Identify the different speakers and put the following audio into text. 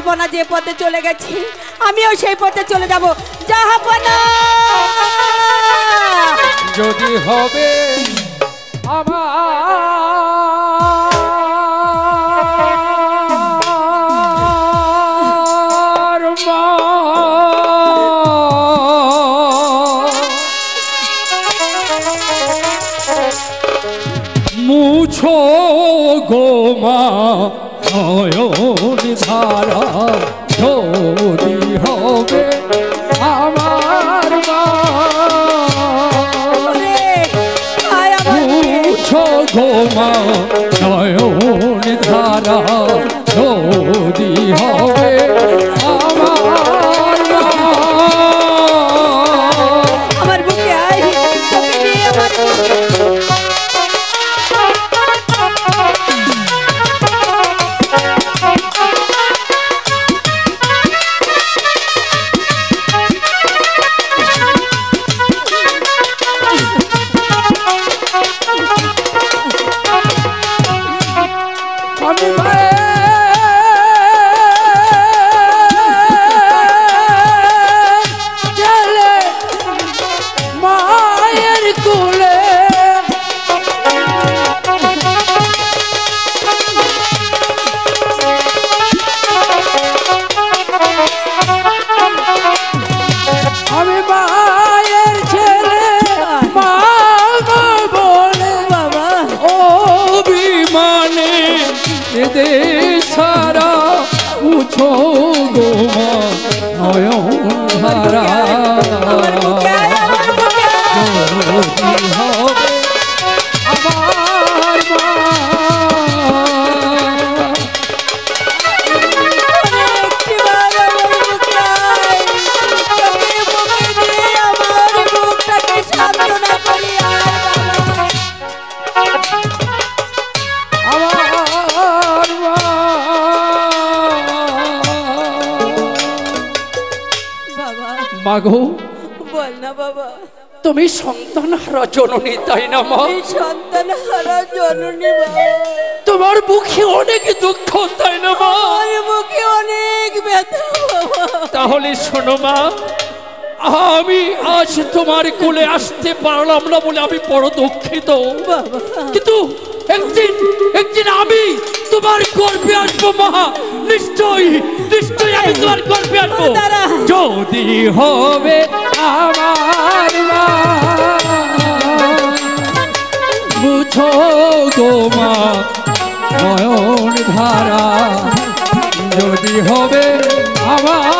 Speaker 1: জাহাপনা যে পথে চলে গেছে আমিও সেই পথে চলে যাব। জাহাপনা
Speaker 2: যদি হবে আমার মা মুছো গো মা নয়ন ধারা যদি হবে আমার মা মুছো গো মা নয়ন ধারা যদি হবে আমার মা
Speaker 1: আমার বুকে আয় তোকে নিয়ে আমার সারা উঠো গো মা নয়ন ধারা আমার বুকে আয়
Speaker 2: যদি হবে আমার মা
Speaker 1: একটিবার আমার বুকে আয় তোকে বুকে নিয়ে আমার বুকটাকে সান্ত্বনা করি আয় বাবা।
Speaker 2: মাগো
Speaker 1: বল না বাবা,
Speaker 2: তুমি সন্তান হারা জননী তাই না মা?
Speaker 1: সন্তান হারা জননী বাবা,
Speaker 2: তোমার মুখে অনেক দুঃখ তাই না মা?
Speaker 1: আমার মুখে অনেক ব্যথা বাবা।
Speaker 2: তাহলে শোনো মা, আমি আজ তোমার কোলে আসতে পারলাম না বলে আমি বড় দুঃখিত
Speaker 1: বাবা,
Speaker 2: কিন্তু একদিন আমি তোমার গর্ভে আসবো মা, নিশ্চয়ই নিশ্চয়ই আমি তোমার গর্ভে আসবো যদি হবে আমার মা মুছো গো মা নয়ন ধারা যদি হবে আমার